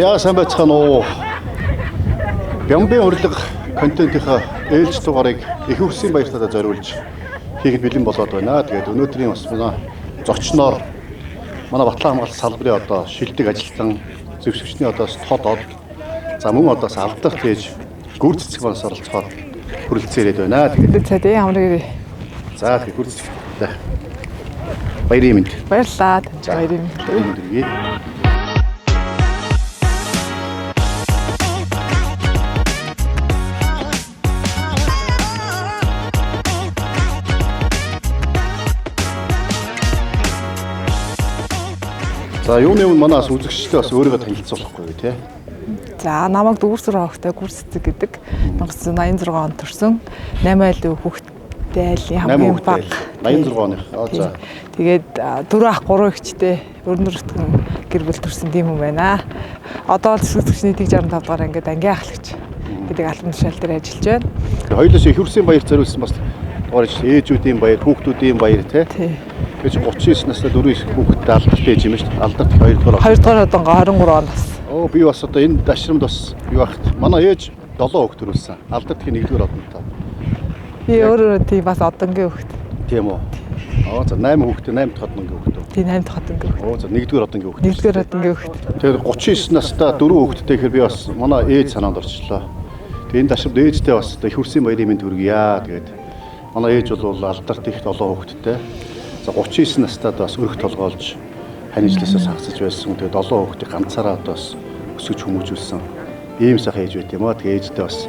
Яа сайн байцгаана уу. Бямбын урилга контентийнхаа ээлж дугаарыг их үсгийн баяртаа зориулж хийхэд бэлэн болоод байна. Тэгээд өнөөдрийн бас манай зочноор манай Батлан хамгаалалт салбарын одоо шилдэг ажилтан зөвшөөрчний одоос тод од за мөн одоос алдарт хийж гүр цэцэг банс оролцохоор хүрэлцээ ирээд байна. Тэгээд цаадын хамрыг за тэгээд гүр цэцэгтэй баярын мэнд. баярлалаа. Баярын мэнд. За юуны өмнө манаас үзэгчтэй бас өөрийгөө танилцуулахгүй тий. За намайг Дүүрсүр хогтой гүр цэцэг гэдэг 1986 онд төрсөн 8 айлын хүүхэдтэй айлын хамгийн бага 86 оных. За. Тэгээд 4 ах 3 эгчтэй өрнөртгөн гэр бүл төрсэн тийм юм байна. Одоо л зөвсгчний 65 дугаар ангид ангийн ахлагч гэдэг албан тушаал дээр ажиллаж байна. Хоёулаас их хурсын баяр зориулсан бас дугаарч ээжүүдийн баяр, хүүхдүүдийн баяр тий. Гэж 39 настай 4 хүүхэдтэй алдарт ээж юм шүү дээ. Алдарт 2 дугаар одоо 23 оноос. Оо би бас одоо энэ дашрамд бас юу ахт. Манай ээж 7 хүүхэд төрүүлсэн. Алдарт их 1-р одонтой. Би өөрөө тий бас одонгийн хүүхэд. Тийм үү. Аа за 8 хүүхэдтэй 8 дахь одонгийн хүүхэд. Тий 8 дахь одонгийн хүүхэд. Оо за 1-р одонгийн хүүхэд. 1-р одонгийн хүүхэд. Тэгэхээр 39 настай 4 хүүхэдтэй гэхээр би бас манай ээж санаанд орчлоо. Тэгээ энэ дашрамд ээжтэй бас одоо их хурсын баярын мэнд хүргье. Тэгээд манай ээж бол алдарт их 7 хүүхэдтэй. За 39 настайд бас өрх толгоолж ханижлаасаа сагсаж байсан. Тэгээд 7 хүүхдийг ганцаараа одоо бас өсгөж хүмүүжүүлсэн. Ийм сайхан ээж байт юм аа. Тэгээд ээжтэй бас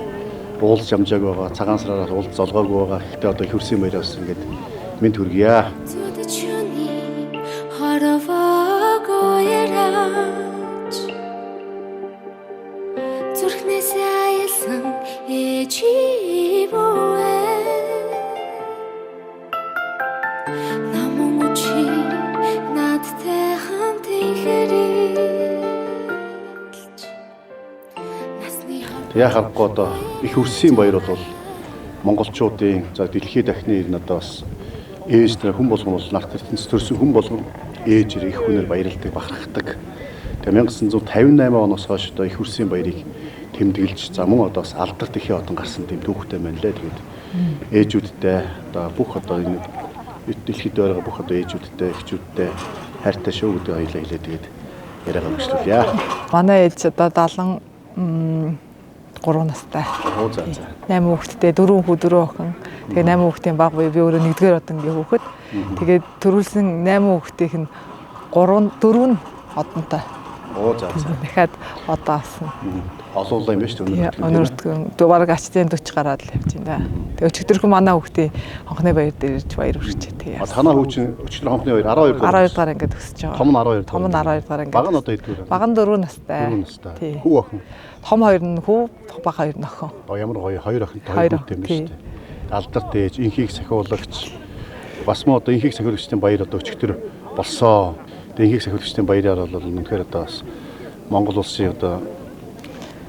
уулз ямжааг байгаа, цагаан сараараа уулз золгоогүй байгаа. Гэхдээ одоо их хурсын баяраас ингээд мэд хүргье. Яхахгүй одоо их хурсын баяр бол монголчуудын за дэлхийд дахны энэ одоо бас ээжтэй хүн болгон бол нарт ертөнц төрсөн хүн болгон ээжээр их хүнээр баярлдаг, бахархдаг. Тэгээ 1958 оноос хойш одоо их хурсын баярыг тэмдэглэж за мөн одоо бас алдарт ихийн одон гарсан тийм түүхтэй байна лээ. Тэгээд ээжүүдтэй одоо бүх одоо энэ дэлхийд байгаа бүх одоо ээжүүдтэй, эхчүүдтэй хайртай шүү гэдэг хоёлаа хэлээ тэгээд яриагаа өгчлүүлье. Манай ээж одоо 3 настай. 8 хүүхэдтэй 4 хүү 4 охин. Тэгээ 8 хүүхдийн баг буюу би өөрөө 1-р одонгийн хүүхэд. Тэгээд төрүүлсэн 8 хүүхдийнх нь 4 нь одонтой. Дахиад одоо авсан. Олуулаа юм ба шүү дээ. Өнөөдөр бараг ачтын 40 гараад л явж байна. Тэгээ өчигдөрхөн манай хүүхдийн хонхны баяр дээр ирж баяр хүрчээ. Тэгээ. Танаа хүүчин өчигдөр хонхны баяр 12 дугаар ингээд өсөж байгаа. Том нь 12 дугаар ингээд. Баг нь одоо хэдгээр вэ? Баг нь 4 настай. 4 настай. Хүү охин. Том 2 нь хүү, баг 2 нь охин. Ямар гоё 2 охинтой 2 хүүтэй юм шүү дээ. Алдарт ээж, инхийг сахиулагч. Бас мөн одоо инхийг сахиулагчдын баяр одоо өчигдөр болсон. Тэгээ инхийг сахиулагчдын баяраар бол үнэхээр одоо бас Монгол улсын одоо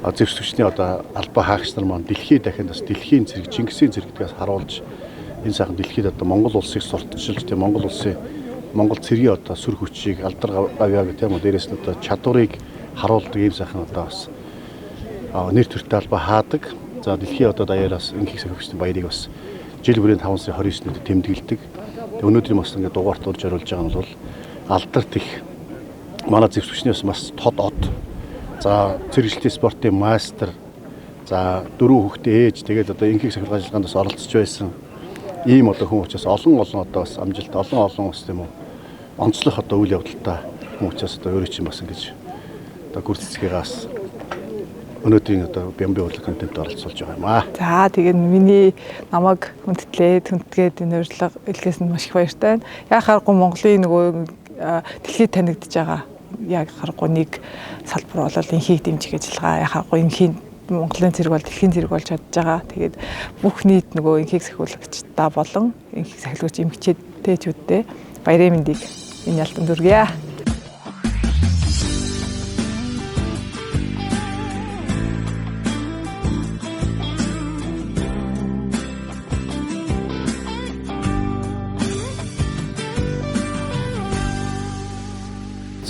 зөвшөөрчний одоо албаа хаагч нар маань дэлхийд дахин бас дэлхийн цэрэг, Чингисийн цэрэгдгээс харуулж энэ сайхан дэлхийд одоо Монгол улсыг сурталчилж тийм Монгол улсын Монгол цэргийн одоо сүр хүчийг алдар авъя гэх юм уу дээрээс нь одоо чадварыг харуулдаг ийм сайхан одоо бас нэр төртэй албаа хаадаг. За дэлхийн одоо даяараас инхийг сахиулагчдын баярыг бас жил бүрийн 5 сарын 29-нд тэмдэглэдэг. Өнөөдрийн бас ингээд дугаарт орж оруулж байгаа нь бол алдарт их манай зөвшөөрчнээс бас тод од. За цэрэгчлэлтийн спортын мастер. За 4 хүүхдээ ээж тэгээд одоо инхийг сахиулах ажиллагаанд бас оролцож байсан. Ийм одоо хүн учраас олон одоо бас амжилт олон бас тийм үү. Онцлог одоо үйл явдалтай хүн учраас одоо өөрөө чинь бас ингэж одоо гүр цэцгээс өнөөдрийн одоо бямбын урилга контент оролцуулж байгаа юм аа. За тэгээд миний намайг хүндгээд энэ урилга илгээсэнд маш их баяртай байна. Яг харахгүй Монголын нөгөө дэлхийд танигдж байгаа яг харахгүй нэг салбар болол инхийг дэмжих ажиллагаа яг харахгүй инхийн Монголын цэрэг бол дэлхийн цэрэг болж чадж байгаа. Тэгээд бүх нийт нөгөө инхийг сахиулагчдаа болон инхийг сахиулагч эмэгтэйчүүдтэй баярын мэндийг энэ ялтанд хүргье.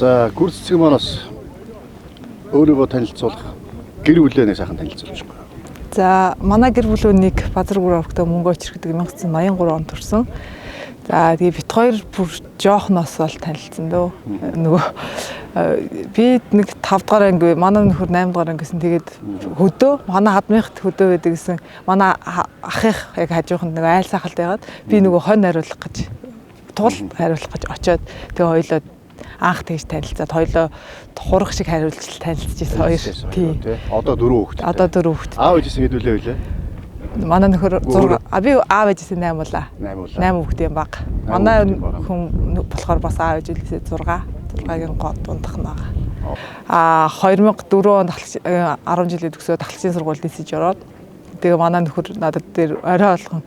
За гүр цэцэг манаас Өөрийгөө танилцуулах гэр бүлээ сайхан танилцуулж байгаа. За манай гэр бүлөөнийг Базаргүр орогтой мөнгө очирхдаг 1983 онд төрсөн. За тэгээ бит хоёр бүр жоохноос бол танилцсан дөө. Нөгөө би нэг 5 дугаар анги манай нөхөр 8 дугаар ангисэн тэгээд хөдөө манай хадмынхт хөдөө байдаг гэсэн манай ахих яг хажууханд нэг айл сахалт байгаад би нөгөө хонь хариулах гэж туул хариулах гэж очиод тэгээ хоёлоо анх тэгж танилцаад хоёлоо хурах шиг хариулж танилцчихсан хоёр. Тий. Одоо 4 хүүхэд. Одоо 4 хүүхэд. Аав ээжээс хэдүүлээ байлаа? Манай нөхөр 6 би аав ээжээс 8 болоо. 8 хүүхэд юм баг. Манай хүн болохоор бас аав ээжээс 6-гийн дундах нь байгаа. 2004 онд 10 жилийн төгсөө тахлагчийн сургуульд нисэж ороод тэгээ манай нөхөр надад дээр орой болгон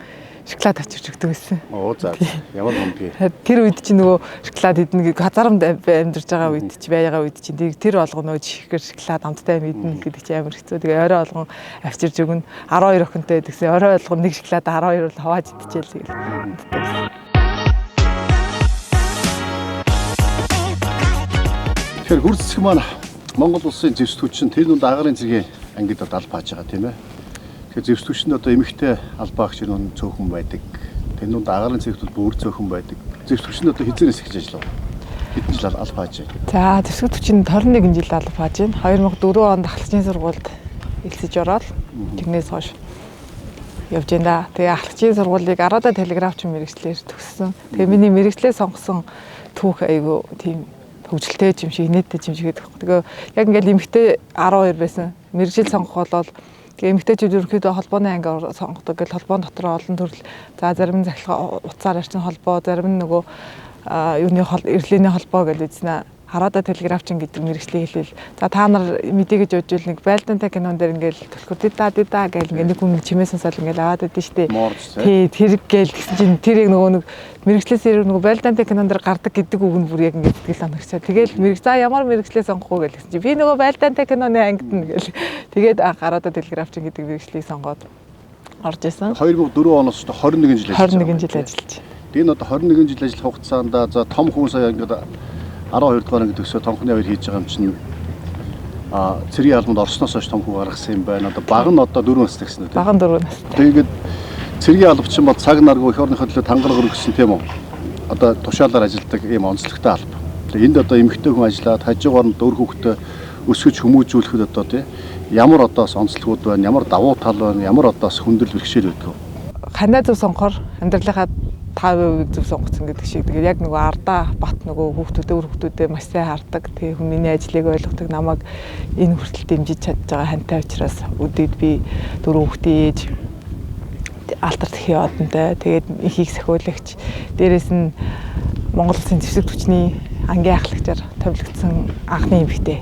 шоколад авчирч өгдөг байсан. Оо за. Ямар гомдгий. Тэр үед чи нөгөө шоколад идэх хазарамд амьдарч байгаа үед чи байгаа үед чи тэр болгоно чихээр шоколад амттай мэднэ гэдэг чи амар хэцүү. Тэгээ орой болгон авчирч өгнө. 12 охинтой гэдгсэн. Орой болгон нэг шоколад 12 бол хавааж идчихэл тэгэл. Тэгэхээр хурц засаг маань Монгол улсын зэвсгүүчин тэр нүнд агарын зэргийн ангид алба хааж байгаа тийм ээ. Тэгэхээр зэвсгүүчинд одоо эмэгтэй албаагч нь цөөхөн байдаг. Тэр нүнд агарын зэрэгт бүр цөөхөн байдаг. Зэвсгүүчинд одоо хизээрээс эхэлж ажиллав. Хэдэн жил алба хааж байна? За зэвсгүүчинд 21 жил алба хааж байна. 2004 онд ахлагчийн сургуульд элсэж ороод тэрнээс хойш явж байна да. Тэгээ ахлагчийн сургуулийг Арада телеграфч мэрэгчлэр төгссөн. Тэгээ миний мэрэгчлээ сонгосон түүх айгу тийм хөгжилтэй юм шиг инээдтэй юм шиг гэдэг. Тэгээ яг ингээл эмэгтэй 12 байсан. Мэргэжил сонгох болол эмэгтэйчүүд ерөнхийдөө холбооны анги сонгодог гэл холбоон дотор олон төрөл за зарим нь захилга утсаар арчин холбоо, зарим нь нөгөө юуны эрхлээний холбоо гэж үзнэ. Харада телеграфчин гэдэг мэргэжлийг хэлвэл за та нар мэдээ гэж бодвол нэг байлдаантай кинон дээр ингээл төлхөр дида гэл ингээл нэг хүн чимээ сонсоод ингээл аваад байдсан шүү дээ. Тий тэрэг гээл гэсэн чинь тэр яг нөгөө нэг мэргэжлээс ирэх нөгөө байлдаантай кинон дээр гардаг гэдэг үг нь бүр яг ингээд сэтгэл санагчаа. Тэгэл мэрэг за ямар мэргэжлээ сонгох уу гэл гэсэн чинь би нөгөө байлдаантай киноны ангид нь гэл тэгээд Харада телеграфчин гэдэг мэргэжлийг сонгоод орж исэн. 2004 оноос 21 жил ажиллаж. 21 жил ажиллаж. Энэ одоо 21 жил ажиллах хугацаанд за том хүн сая ингээд 12 дугаар анги төгсөө тонхны хоёр хийж байгаа юм чинь цэргийн албанд орсноос хойш том хүү гаргасан юм байна. Одоо баг нь одоо 4 настай гэсэн үү? Баг нь 4 настай. Тэгээд цэргийн албач нь бол цаг наргүй их орныхоо төлөө тангараг өргөсөн тийм үү? Одоо тушаалаар ажилладаг ийм онцлогтой алба. Тэгээд энд одоо эмэгтэй хүн ажиллаад хажуугаар нь 4 хүүхдээ өсгөж хүмүүжүүлэхэд одоо тийм ямар одоос онцлогуд байна, ямар давуу тал байна, ямар одоос хүндрэл бэрхшээл байдаг вэ? Ханаа зөв сонгохоор амьдралынхаа 5% зөв сонгоцсон гэдэг шиг. Тэгээд яг нөгөө ардаа бат нөгөө хүүхдүүдээ маш сайн хардаг. Тэгээ миний ажлыг ойлгодог, намайг энэ хүртэл дэмжиж чадж байгаа хантай учраас өдөөд би 4 хүүхдийн ээж алтар тхий одонтой. Тэгээд ихийг сахиулагч. Дээрээс нь Монгол Улсын зэвсэг түвшний ангийн ахлагчаар товлогдсон анхны эмэгтэй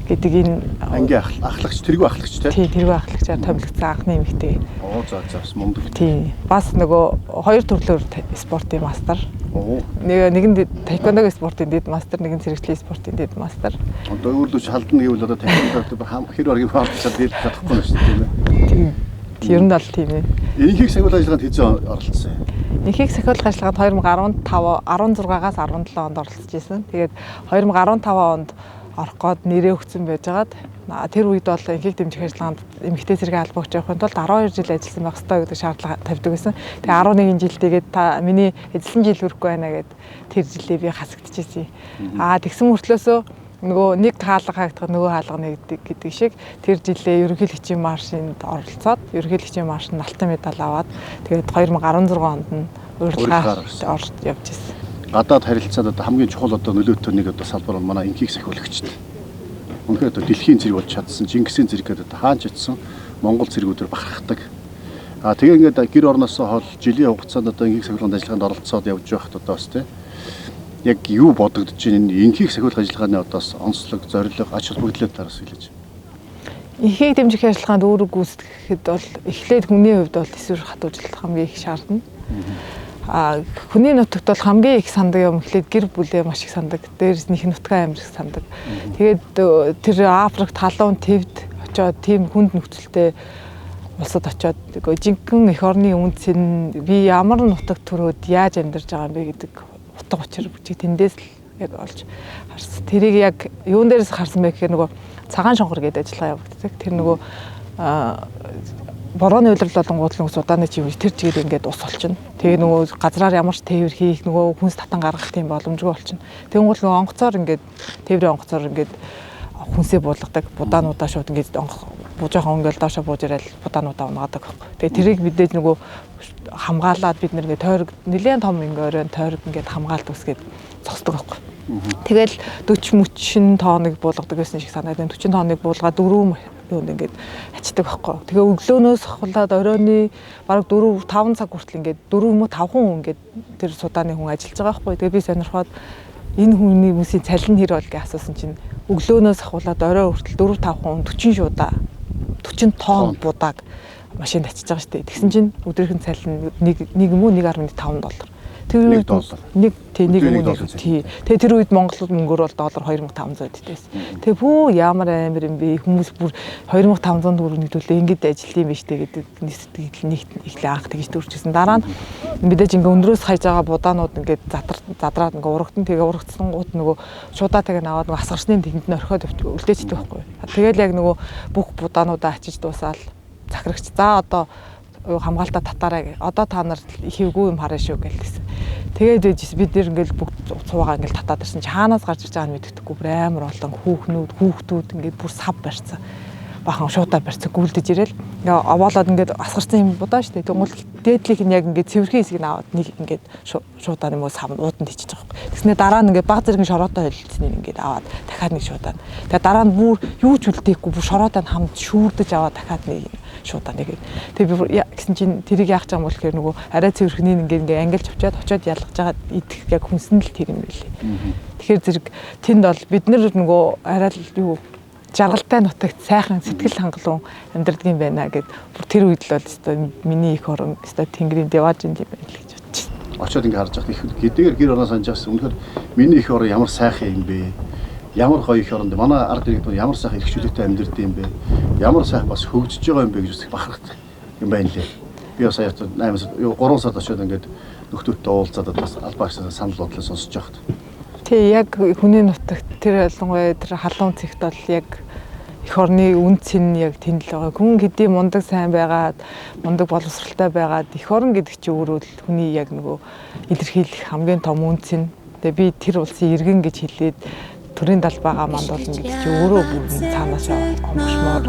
гэдэг энэ ангийн ахлагч тэргүй ахлагч тий тэргүй ахлагчаар товлогдсон анхны эмэгтэй. Оо за бас мундаг. Тий бас нөгөө хоёр төрлөөр спортын мастер. Нэг нь таеквондогийн спортын дэд мастер, нэг нь цэрэгчлийн спортын дэд мастер. Одоо өөрлөж халдна гэвэл одоо таеквондо хэр баргийн фаалтчаад хэлж чадахгүй нь шүү дээ тийм ээ. Тий ер нь бол тийм ээ. Энхийг сахиулах ажиллагаанд хэзээ оролцсон юм? Энхийг сахиулах ажиллагаанд 16-аас 17 онд оролцож байсан. Тэгээд 2015 онд орох гээд нэрээ өгсөн байжгаад тэр үед бол энхийг дэмжих ажиллагаанд эмэгтэй зэрэг албаагч явахын тулд 12 жил ажилласан байх ёстой гэдэг шаардлага тавьдаг байсан. Тэгээ 11 жил тэгээд та миний ажилласан жил хүрэхгүй байна гэд тэр жилээ би хасагдчихсэн. Тэгсэн мөртлөөсөө нөгөө нэг хаалга хаагдах нөгөө хаалга нэгдэг гэдэг шиг тэр жилээ ерөнхийлөгчийн маршинд оролцоод ерөнхийлөгчийн маршинд алтан медаль аваад тэгээд 2016 онд нь урилгаар орж явж ирсэн. Гадаад харилцаанд одоо хамгийн чухал одоо нөлөөтэй нэг одоо салбар нь манай энхийг сахиулагчд. Үнэхээр одоо дэлхийн зэрэг болж чадсан, Чингисийн зэрэг гэдэг одоо хаанч очсон Монгол зэргүүдээр бахархдаг. Тэгээ ингээд гэр орноос хол жилийн хугацаанд одоо энхийг сахиулахын ажиллагаанд оролцоод явж байхад одоо бас тийм яг юу бодогдож байна энэ энхийг сахиулах ажиллагааны одоос онцлог, зорилго, ач холбогдлын талаас хэлж. Энхийг дэмжих ажиллагаанд өөрөг гүйцэтгэхэд бол эхлээд хүний хувьд бол төсвөр хатуужилт хамгийн их шаардна. Хүний нутагт бол хамгийн их сандаг юм эхлээд гэр бүлээ маш их сандаг. Дээрээс нь их нутгаа амир их сандаг. Тэгээд тэр Африкт халуун твд очоод тийм хүнд нөхцөлтэй улсад очоод жинхэнэ эх орны үндэс нь би ямар нутагт төрөөд яаж амьдарч байгаа юм бэ гэдэг утга учир бүжиг тэндээс л яг олж харсан. Тэрийг яг юун дээрээс харсан бэ гэхээр нөгөө цагаан шонгор гэдэг ажиллагаа явагддаг. Тэр нөгөө борооны улирал болонгууд л судааны чив тэр чигээр ингээд ус олчихно. Тэгээ нөгөө газраар ямар ч тээвэр хийх нөгөө хүнс татан гаргах тийм боломжгүй болчихно. Тэнгуул нөгөө онгоцоор ингээд тээврийн онгоцоор ингээд хүнсээ буулгадаг будаануудаа шууд ингээд жоохон ингээд доошо бууж ирэл будаануудаа унгадаг байхгүй. Тэгээ тэрийг мэдээж нөгөө хамгаалаад бид нэг тойрог нэлээд том ингээд оройн тойрог ингээд хамгаалт үсгээд зогсдог байхгүй. Тэгэл 40-30 тоног буулгадаг гэсэн шиг санаад байна. 40 тоног буулгаад 4 юунд ингээд ачдаг байхгүй. Тэгээ өглөөнөөс хавлаад оройны бараг 4-5 цаг хүртэл ингээд 4-5 хүн ингээд тэр судааны хүн ажиллаж байгаа байхгүй. Тэгээ би сонирхоод энэ хүний хүмүүсийн цалин хэр бол гэж асуусан чинь өглөөнөөс хавлаад орой хүртэл 4-5 хүн 40 шуудаа 40 тонн будааг машинд ачиж байгаа шүү дээ. Тэгсэн чинь өдрийнх нь цалин $1 юм уу $1.5. Тэр үед тэгээ тэр үед Монголд мөнгөөр бол $2,500 дээсэн. Тэгээ бүү ямар амар юм бэ? Хүмүүс бүр $2,500 нэгдүүлээ ингэж ажиллах юм биш үү гэдэг нийт ихлэ анх тэгж төрчихсэн. Дараа нь мэдээж ингээ өндрөөс хайж байгаа будаанууд ингээ задраад ингээ урагтан тэгээ урагцсан гут нөгөө шуудаа тэгээ наваад нөгөө асгарчны тэнд нь орхиод үлдээчихдэг байхгүй. Тэгэл яг нөгөө бүх будаануудаа ачиж дуусаал захирагч за одоо хамгаалтаа татаарай. Одоо та нар хийвгүй юм хараа шүү гэлсэн. Тэгээд бид нэр ингээл бүгд цуугаа ингээл татаад ирсэн чи хаанаас гарч ирж байгааг нь мэддэхгүй бүр амар олон хүүхдүүд ингээд бүр сав барьцсан. Бахан шуудаа барьцсан гүйлдэж ирэл. Овоолоод ингээд асгарсан юм будаа шүү дээ. Тэгвэл дээдлийнх нь яг ингээд цэвэрхэн хэсгийг аваад нэг ингээд шуудаа юм уу сав ууданд ичиж байгаа юм. Тэгснээр дараа нь ингээд баг зэрэг шороотой холилдсныг ингээд аваад дахиад нэг шуудаа. Тэгээ дараа нь бүр юу ч үлдээхгүй бүр шороотой хамт шүүрдэж аваад дахиад нэг шуудаа нэг. Тэгээ би гэсэн чинь тэрийг яах гэж байгаа юм бол гэхээр нөгөө арай цэвэрхнийг ингээд ангилж авчаад очиод ялгаж байгаа идэх яг хүнсэн л тэр юм билээ. Тэгэхээр зэрэг тэнд бол бид нар нөгөө арай л юу жаргалтай нутагт сайхан сэтгэл хангалуун амьдрдаг юм байна гэд бүр тэр үед л бол өстой миний их орон өстой тэнгэрийн деваж юм байна л гэж бодчих. Очоод ингээ харж байхад их хэдийгээр гэр ороо санаж байсан. Үнэхээр миний их орон ямар сайхан юм бэ? Ямар гоё их оронд манай ард иргэд ямар сайхан ихчлөлтөй амьдрдаг юм бэ? Ямар сайхан бас хөгжиж байгаа юм бэ гэж бахархдаг юм байна лээ. Би бас 8 сард очоод ингээд нөхдөөдөө уулзаад бас албаагчдаа санал бодлоо сонсож байхад. Тий яг хүний нутагт тэр ялангуяа тэр халуун цэгт бол яг эх орны үнц нь яг тэнд л байгаа. Хүн хэдий мундаг сайн байгаад мундаг боловсралтай байгаад эх орн гэдэг чинь өөрөө л хүний яг нөгөө илэрхийлэх хамгийн том үнц нь. Тэгээ би тэр улсын иргэн гэж хэлээд төрийн талбайгаа мандуулна гэдэг чинь өөрөө бүр цаанаас омгшмоор.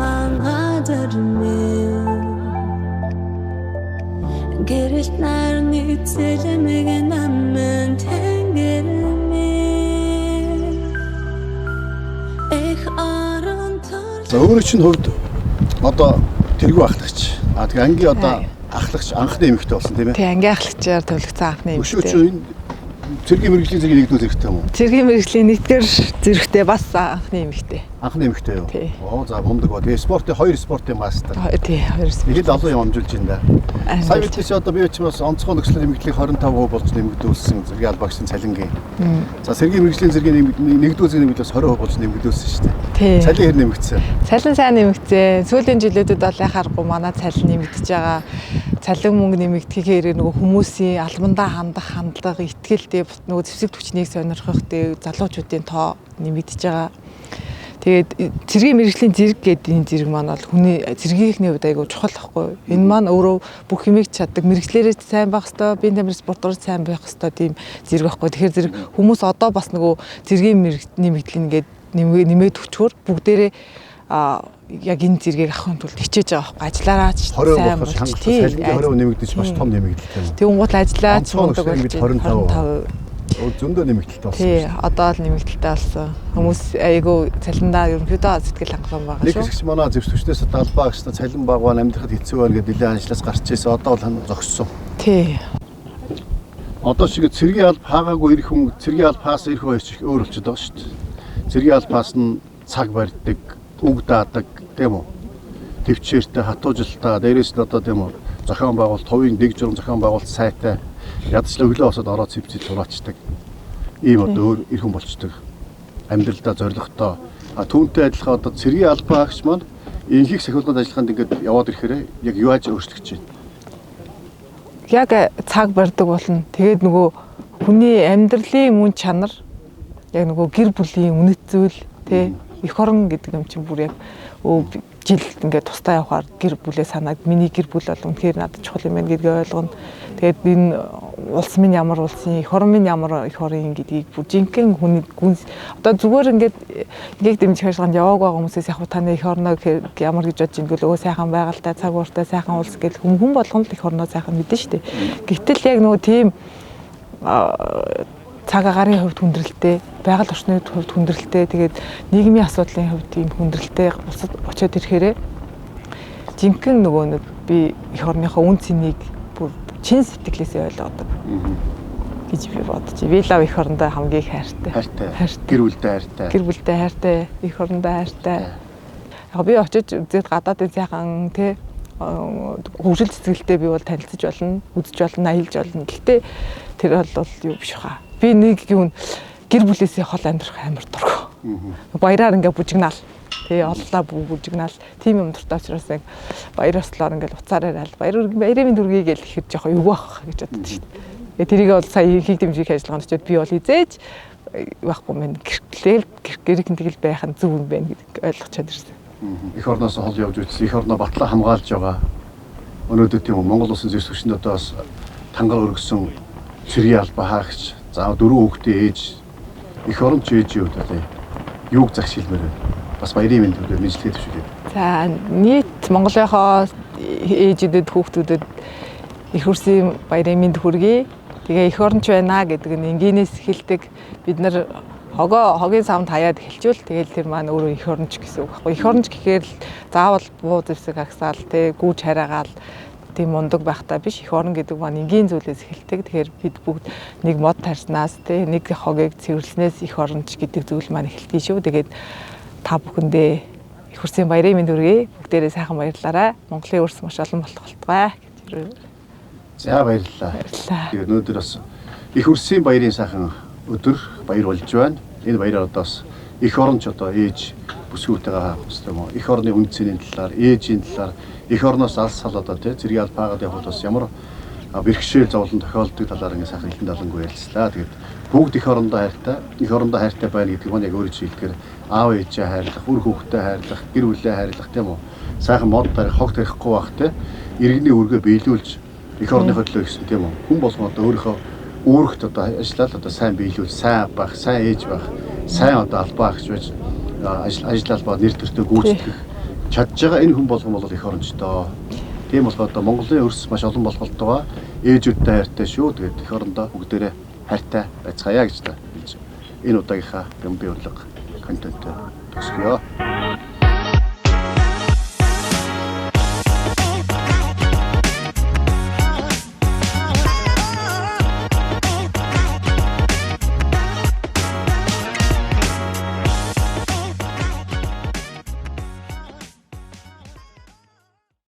Гэрэл нарны цэлэмэг намэн тэнгэр За өөрөө чинь хувьд одоо тэргүй ахлагч. Тэгээ ангийн одоо ахлагч анхны эмэгтэй болсон тийм ээ. Тий ангийн ахлагчаар төвлөгцсөн анхны эмэгтэй. Өшөөч цэргийн мэрэгжлийн зэрэг нэгдүгээр зэрэгтэй юм уу? Цэргийн мэрэгжлийн нэгдүгээр зэрэгтэй бас анхны эмэгтэй. Анхны эмэгтэй юу? Оо за мундаг ба. Тэгээ спортын 2 спортын мастер. Тий 2 спорт. Ихэд олон юм амжуулж байна да. Сая бидээс одоо би ч бас онцгой нөхцөл нэмэгдлийг 25% болж нэмэгдүүлсэн зэргийн албаагчдын цалингийн. За цэргийн мэрэгжлийн зэргийн нэгдүгээр зэргийн нэмэгдлээс 20% болж нэмэгдүүлсэн шүү дээ. Тий. Цалин хэр нэмэгдсэн? Цалин сайн нэмэгдсэн. Сүүлийн жилүүдэд бол яхааргүй манай цалин нэмэгдэж байгаа. Цалин мөнгө нэмэгдэхээр нөгөө хүмүүсийн албандаа хандах хандлага, итгэлтэй нөгөө зэвсэг түвшнийг сонирхох дээ залуучуудын тоо нэмэгдэж байгаа. Тэгээд цэргийн мэрэгжлийн зэрэг гэдэг энэ зэрэг маань бол хүний цэргийнхний хувьд айгүй чухал байхгүй. Энэ маань өөрөө бүх юмыг чаддаг, мэрэгчлэрээ сайн байх хэвээр, биеийн тамирч спортоор сайн байх хэвээр тийм зэрэг байхгүй. Тэгэхээр зэрэг хүмүүс одоо бас нөгөө цэргийн нэмэгдэл ингээд нэмээд өчгөр бүгдээрээ яг энэ зэргийг авахын тулд хичээж байгаа байхгүй. Ажиллаараа ч сайн болж тийм 20% нэмэгдэж маш том нэмэгдэлтэй байна. Тэгвэл ажиллаач мундаг болж 25 зөндөө нэмэгдэлтэй болсон. Тий, одоо л нэмэгдэлтэй болсон. Хүмүүс айгүй цалиндаа ерөнхийдөө сэтгэл хангалуун байгаа шүү. Нэг хэсэг манай зэвс түвшнээс далбаагчдаа цалин багваа амьдрахад хэцүү байна гэдэг нэлээд аншлаас гарч ирсэн. Одоо бол зогссон. Тий. Одоо шиг цэргийн алба хаагаагүй ирэх хүн цэргийн албаас ирэх байж өөр болчиход байгаа шүү дээ. Цэргийн албаас нь цаг барьдаг, үг даадаг тийм үү? Төвчээртэй, хатуужилтаа, дээрээс нь одоо тийм үү? Зохион байгуулалт, хувийн дэг журам зохион байгуулалт сайтай ядчлаа өглөө босоод ороод цэвцэл тураачдаг. Ийм одоо өөр ир хүн болчдөг. Амьдралдаа зоригтой. Түүнтэй адилхан одоо цэргийн албаагч маань энхийг сахиулгад ажиллаханд ингээд яваад ирэхээр яг юу ааж өөрчлөгдөж байна. Яг цаг барьдаг болно. Тэгээд нөгөө хүний амьдралын мөн чанар яг нөгөө гэр бүлийн үнэт зүйл тий эх орон гэдэг юм чинь бүр яг жил ингээд тусдаа явахаар гэр бүлээ санаад миний гэр бүл бол үнэхээр надад чухал юм байна гэдгийг ойлгоно. Тэгээд энэ улс минь ямар улсын, эх орон минь ямар эх орон гэдгийг бүр жинхэнэ хүний одоо зүгээр ингээд дэмжих ажиллагаанд явааг байгаа хүмүүсээс яг таны эх орноо ямар гэж бодож ингүүл өө сайхан байгальтай, цаг ууртай, сайхан улс гэл хүн болгоно л эх орноо сайхан мэдэн штэ. Гэвтэл яг нөгөө тийм цаг агарын хувьд хүндрэлтэй, байгаль орчны хувьд хүндрэлтэй, тэгээд нийгмийн асуудлын хувьд тийм хүндрэлтэй улсад очиод ирэхээрээ жинхэнэ нөгөө нэг би эх орныхоо үн цэнийг бүр чин сэтгэлээсээ ойлгодог гэж би бодож. Би лав эх орондоо хамгийн их хайртай. Гэр бүлдээ хайртай. Гэр бүлдээ хайртай, эх орондоо хайртай. Яг би очиж үзээд гадаадын сайхан тий хөгжил цэцгэлтэй би бол танилцж болно, үзэж болно, аялж болно. Гэхдээ тэр бол юу биш хаа. Би нэг юм гэр бүлээсээ хол амьдрах амар дург. Баяраар ингээ бүжигнаал. Тэгээ оллаа бүжигнаал. Тим юм дуртай учраас яг баяр ослоор ингээл уцаараа айл. Баярын дүргийг л ихэр жоохоо юу байх гэж боддоо шүү дээ. Тэрийг бол сая хийх дэмжих ажиллагаанд очиод би бол изээж байхгүй мэн гэрхэн тэгэл байх нь зөв юм байна гэдэг ойлгочод ирсэн. Эх орноос хол явж үзсэн. Эх орноо батлаа хамгаалж байгаа. Өнөөдөр тийм Монгол улсын зэвсэг хүчний одоос тангал өргөсөн цэргийн албаа хаагч. За 4 хүүхдээ ээж эх орон ч ээжийн хувьд тий юуг загшилмээр байна. Бас баярын мэнд төрөө мэдлэгээ төвшүүлээ. За нийт Монголынхоо ээжүүдэд хүүхдүүдэд их хүрсэн баярын мэнд хүргэе. Тэгээ эх оронч байна гэдэг нь энгийнээс эхэлдэг. Бид нар хогийн савнд хаяад эхэлжүүл тэгэл тэр маань өөрөө эх оронч гэсэн үг байхгүй. Эх оронч гэхээр л заавал буу зэвсэг агсаал тий гүүж хараагаал тийм мундаг байхтаа биш, эх орон гэдэг маань энгийн зүйлээс эхэлдэг. Тэгэхээр бид бүгд нэг мод тарснаас тий нэг хогийг цэвэрлснээс эх оронч гэдэг зүйл маань эхэлтий шүү. Тэгээд та бүхэндээ их хүрсэн баярын мэнд хүргэе. Бүгдээрээ сайхан баярлалаа. Монголын өрс маш олон болтугай гэж. За баярлалаа. Тэгээд өнөөдөр бас их хүрсэн баярын сайхан өдөр баяр болж байна. Энэ баяраар одоос эх оронч одоо ээж бүсгүүтэйгээ хаах хэрэгтэй юм уу? Эх орны үн цэнийн талаар, ээжийн талаар, эх орноос алс сал одоо тий зэрэг албаагаад явхад бас ямар бэрхшээл зовлон тохиолддог талаар ингэ сайхан хэлэн далангуй ярилцлаа. Тэгээд бүгд эх орондоо хайртай байна гэдэг нь яг өөрөө хэлэхээр аав ээжээ хайрлах, үр хүүхдээ хайрлах, гэр бүлээ хайрлах тийм үү? Сайхан мод тарих, хог тарихгүй байх тий иргэний үргээ биелүүлж эх орныхоо төлөө гэсэн тийм үү? Хүн болгон одоо өөрийнхөө үүрэгт одоо ажиллаад одоо сайн биелүүл, сайн байх, сайн ээж байх, сайн одоо албаа гэж байж ажиллалбаа нэр төртөө гүйцэтгэх чадж байгаа энэ хүн болгон бол эх орончтой. Тийм болохоор одоо Монголын өрс маш олон болголтойгоо ээжүүдтэй хайртай шүү. Тэгээд эх орондоо бүгдээрээ хайртай байцгаая гэж та хэлж энэ удаагийнхаа бямби урлаг контент төгсгöö.